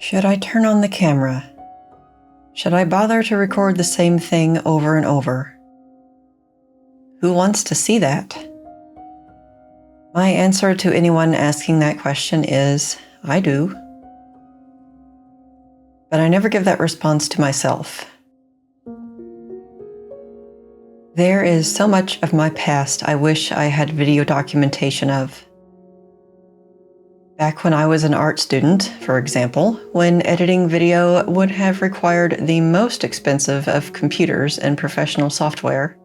Should I turn on the camera? Should I bother to record the same thing over and over? Who wants to see that? My answer to anyone asking that question is, I do. But I never give that response to myself. There is so much of my past I wish I had video documentation of. Back when I was an art student, for example, when editing video would have required the most expensive of computers and professional software.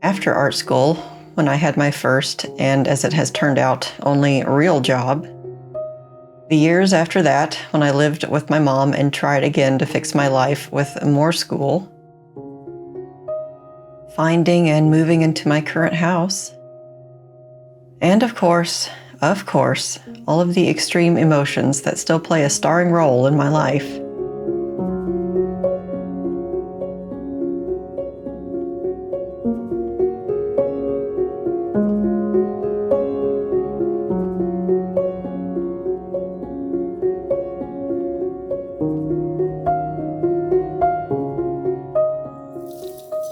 After art school, when I had my first, and as it has turned out, only real job, the years after that, when I lived with my mom and tried again to fix my life with more school, finding and moving into my current house, and of course, all of the extreme emotions that still play a starring role in my life.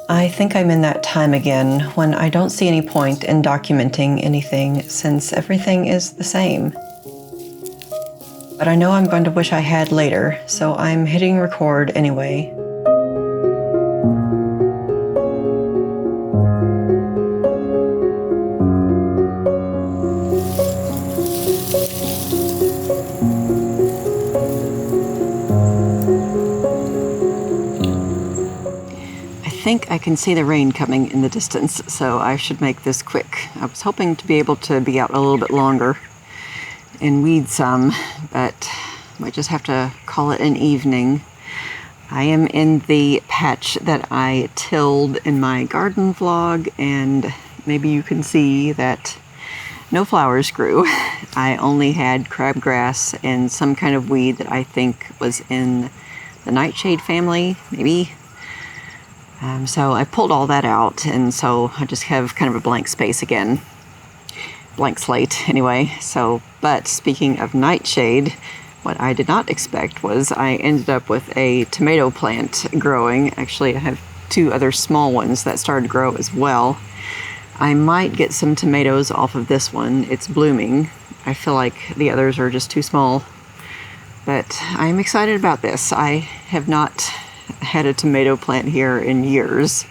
I think I'm in that time again when I don't see any point in documenting anything since everything is the same. But I know I'm going to wish I had later, so I'm hitting record anyway. I think I can see the rain coming in the distance, so I should make this quick. I was hoping to be able to be out a little bit longer and weed some, but I might just have to call it an evening. I am in the patch that I tilled in my garden vlog, and maybe you can see that no flowers grew. I only had crabgrass and some kind of weed that I think was in the nightshade family, maybe. So I pulled all that out, and so I just have kind of a blank space again. Blank slate, anyway. But speaking of nightshade, what I did not expect was I ended up with a tomato plant growing. Actually, I have two other small ones that started to grow as well. I might get some tomatoes off of this one. It's blooming. I feel like the others are just too small. But I'm excited about this. I have not had a tomato plant here in years,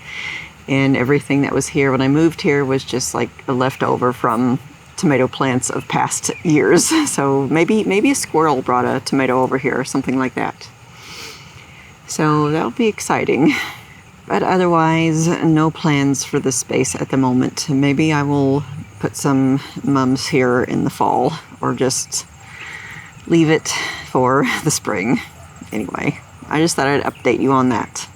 and everything that was here when I moved here was just like a leftover from tomato plants of past years. So maybe a squirrel brought a tomato over here or something like that. So that'll be exciting. But otherwise, no plans for this space at the moment. Maybe I will put some mums here in the fall, or just leave it for the spring. Anyway, I just thought I'd update you on that.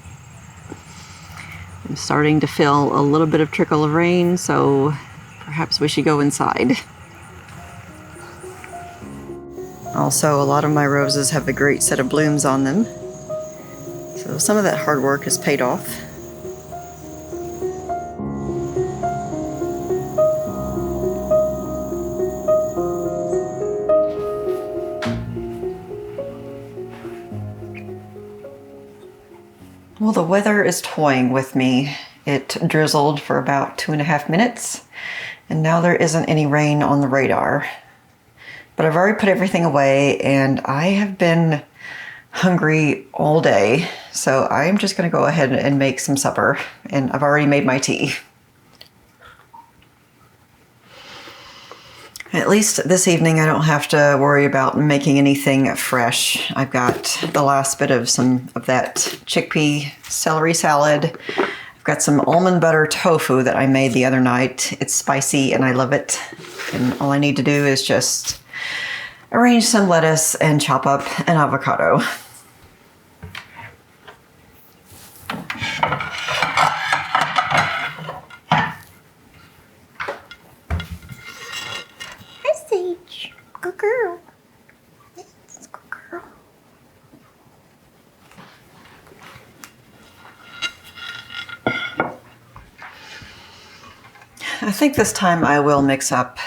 I'm starting to feel a little bit of trickle of rain, so perhaps we should go inside. Also, a lot of my roses have a great set of blooms on them, so some of that hard work has paid off. Well, the weather is toying with me. It drizzled for about 2.5 minutes, and now there isn't any rain on the radar. But I've already put everything away, and I have been hungry all day, so I'm just going to go ahead and make some supper, and I've already made my tea. At least this evening I don't have to worry about making anything fresh. I've got the last bit of some of that chickpea celery salad. I've got some almond butter tofu that I made the other night. It's spicy and I love it. And all I need to do is just arrange some lettuce and chop up an avocado. Good girl. Yes, good girl. I think this time I will mix up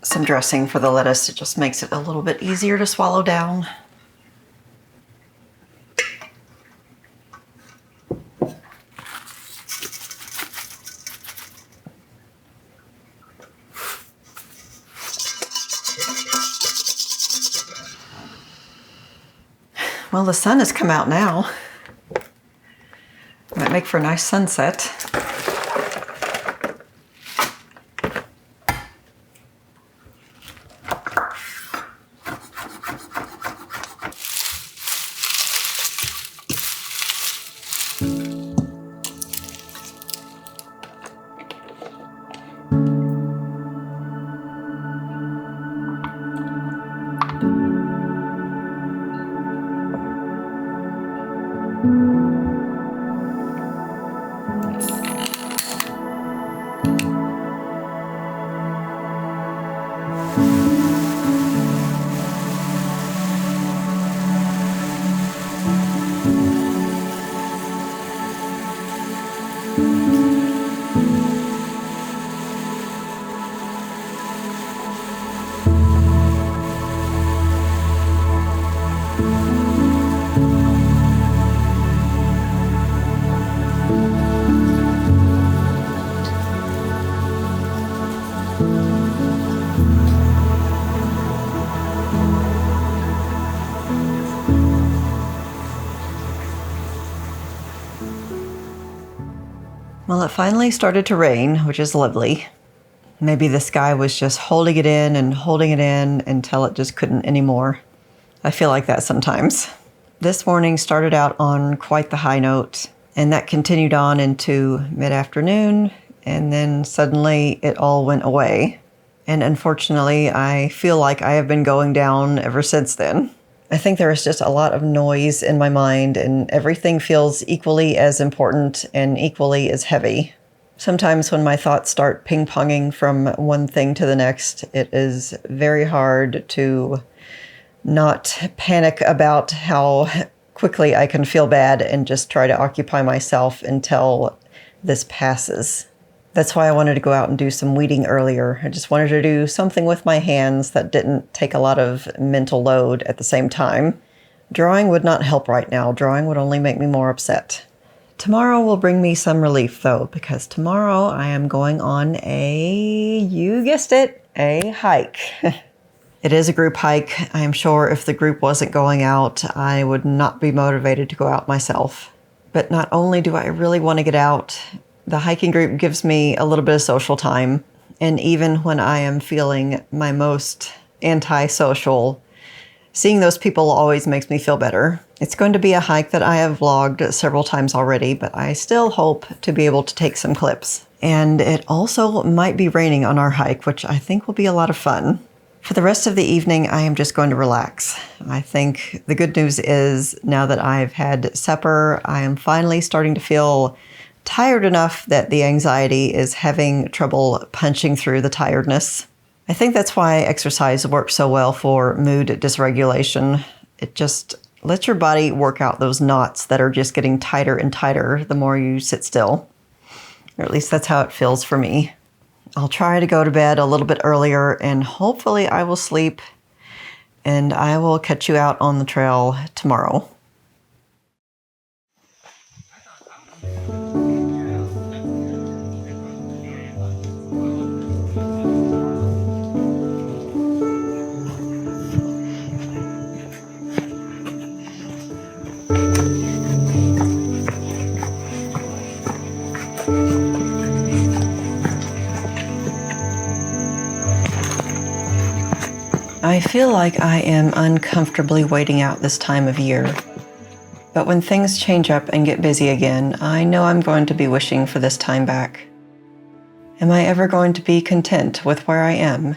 some dressing for the lettuce. It just makes it a little bit easier to swallow down. Well, the sun has come out now. Might make for a nice sunset. Well, it finally started to rain, which is lovely. Maybe the sky was just holding it in and holding it in until it just couldn't anymore. I feel like that sometimes. This morning started out on quite the high note, and that continued on into mid-afternoon, and then suddenly it all went away. And unfortunately, I feel like I have been going down ever since then. I think there is just a lot of noise in my mind, and everything feels equally as important and equally as heavy. Sometimes when my thoughts start ping-ponging from one thing to the next, it is very hard to not panic about how quickly I can feel bad and just try to occupy myself until this passes. That's why I wanted to go out and do some weeding earlier. I just wanted to do something with my hands that didn't take a lot of mental load at the same time. Drawing would not help right now. Drawing would only make me more upset. Tomorrow will bring me some relief though, because tomorrow I am going on you guessed it, a hike. It is a group hike. I am sure if the group wasn't going out, I would not be motivated to go out myself. But not only do I really want to get out, the hiking group gives me a little bit of social time. And even when I am feeling my most antisocial, seeing those people always makes me feel better. It's going to be a hike that I have vlogged several times already, but I still hope to be able to take some clips. And it also might be raining on our hike, which I think will be a lot of fun. For the rest of the evening, I am just going to relax. I think the good news is now that I've had supper, I am finally starting to feel tired enough that the anxiety is having trouble punching through the tiredness. I think that's why exercise works so well for mood dysregulation. It just lets your body work out those knots that are just getting tighter and tighter the more you sit still. Or at least that's how it feels for me. I'll try to go to bed a little bit earlier and hopefully I will sleep, and I will catch you out on the trail tomorrow. I feel like I am uncomfortably waiting out this time of year. But when things change up and get busy again, I know I'm going to be wishing for this time back. Am I ever going to be content with where I am?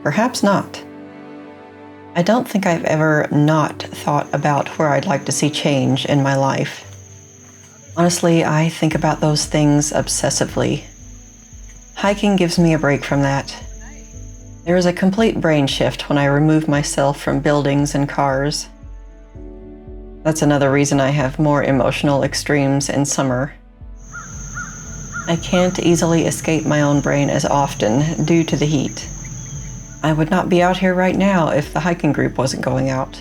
Perhaps not. I don't think I've ever not thought about where I'd like to see change in my life. Honestly, I think about those things obsessively. Hiking gives me a break from that. There is a complete brain shift when I remove myself from buildings and cars. That's another reason I have more emotional extremes in summer. I can't easily escape my own brain as often due to the heat. I would not be out here right now if the hiking group wasn't going out.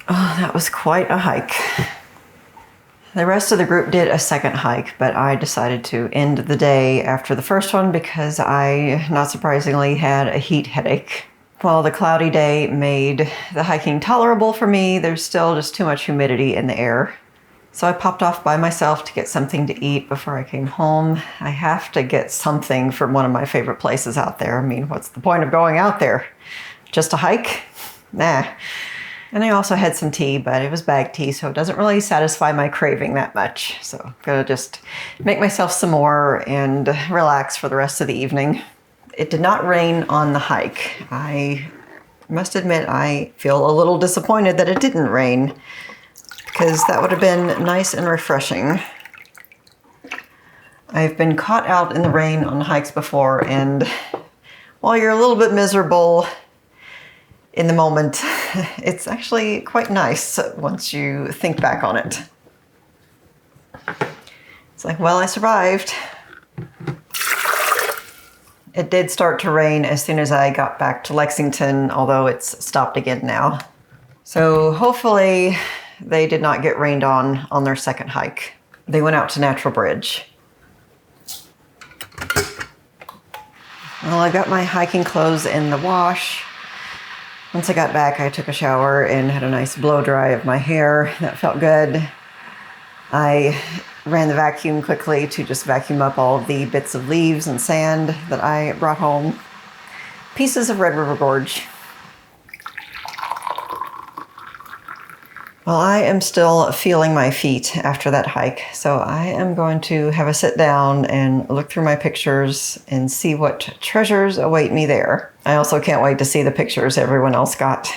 Oh, that was quite a hike. The rest of the group did a second hike, but I decided to end the day after the first one because I, not surprisingly, had a heat headache. While the cloudy day made the hiking tolerable for me, there's still just too much humidity in the air. So I popped off by myself to get something to eat before I came home. I have to get something from one of my favorite places out there. I mean, what's the point of going out there? Just a hike? Nah. And I also had some tea, but it was bag tea, so it doesn't really satisfy my craving that much. So I'm gonna just make myself some more and relax for the rest of the evening. It did not rain on the hike. I must admit I feel a little disappointed that it didn't rain because that would have been nice and refreshing. I've been caught out in the rain on hikes before, and while you're a little bit miserable in the moment, it's actually quite nice once you think back on it. It's like, well, I survived. It did start to rain as soon as I got back to Lexington, although it's stopped again now. So hopefully they did not get rained on their second hike. They went out to Natural Bridge. Well, I got my hiking clothes in the wash. Once I got back, I took a shower and had a nice blow dry of my hair. That felt good. I ran the vacuum quickly to just vacuum up all of the bits of leaves and sand that I brought home. Pieces of Red River Gorge. Well, I am still feeling my feet after that hike, so I am going to have a sit down and look through my pictures and see what treasures await me there. I also can't wait to see the pictures everyone else got.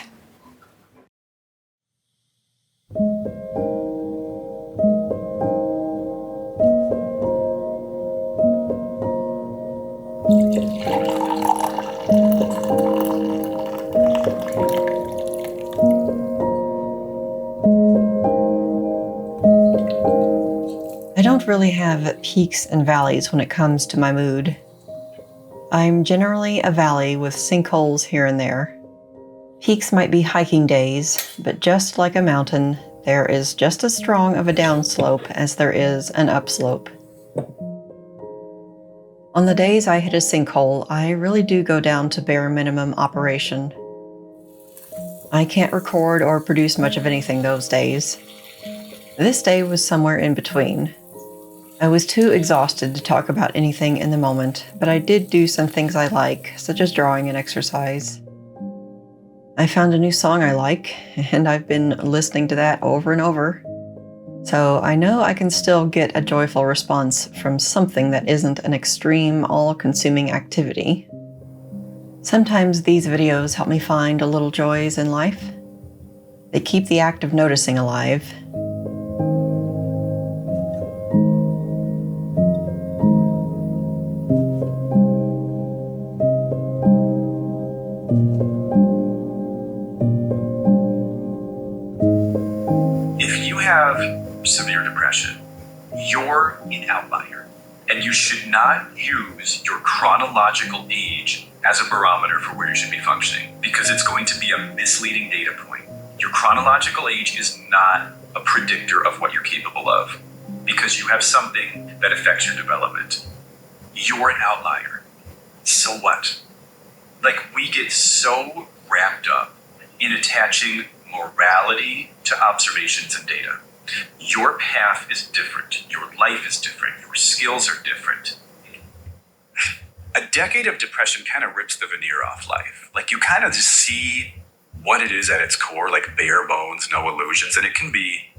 I don't really have peaks and valleys when it comes to my mood. I'm generally a valley with sinkholes here and there. Peaks might be hiking days, but just like a mountain, there is just as strong of a downslope as there is an upslope. On the days I hit a sinkhole, I really do go down to bare minimum operation. I can't record or produce much of anything those days. This day was somewhere in between. I was too exhausted to talk about anything in the moment, but I did do some things I like, such as drawing and exercise. I found a new song I like, and I've been listening to that over and over. So I know I can still get a joyful response from something that isn't an extreme, all-consuming activity. Sometimes these videos help me find little joys in life. They keep the act of noticing alive. If you have severe depression, you're an outlier, and you should not use your chronological age as a barometer for where you should be functioning, because it's going to be a misleading data point. Your chronological age is not a predictor of what you're capable of, because you have something that affects your development. You're an outlier. So what? Like, we get so wrapped up in attaching morality to observations and data. Your path is different. Your life is different. Your skills are different. A decade of depression kind of rips the veneer off life. Like, you kind of just see what it is at its core, like bare bones, no illusions, and it can be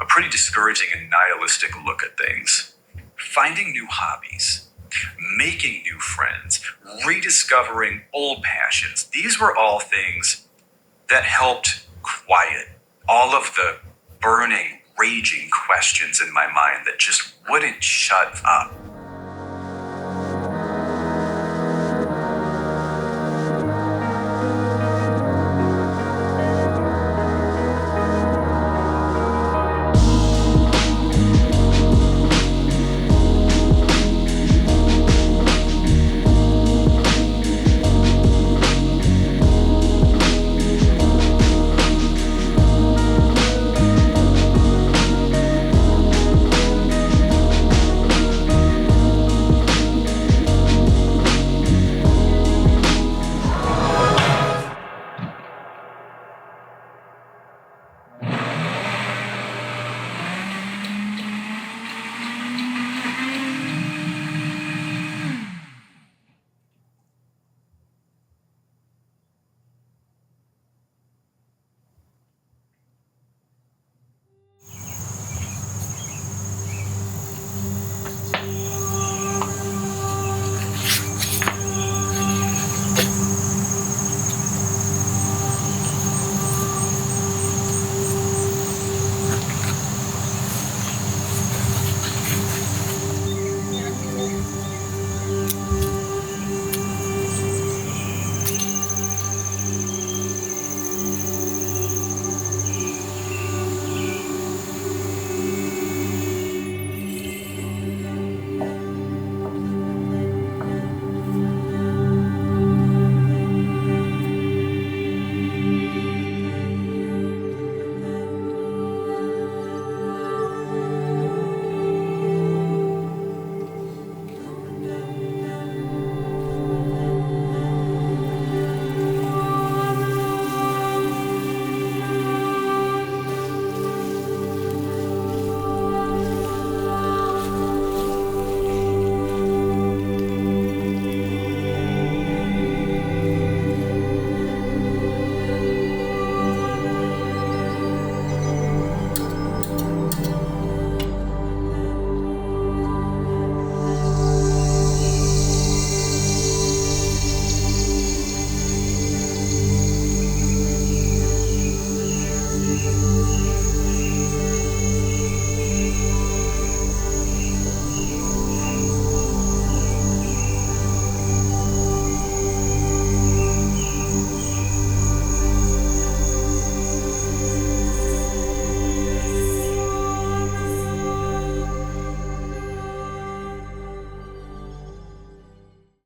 a pretty discouraging and nihilistic look at things. Finding new hobbies, making new friends, rediscovering old passions, these were all things that helped quiet all of the burning, raging questions in my mind that just wouldn't shut up.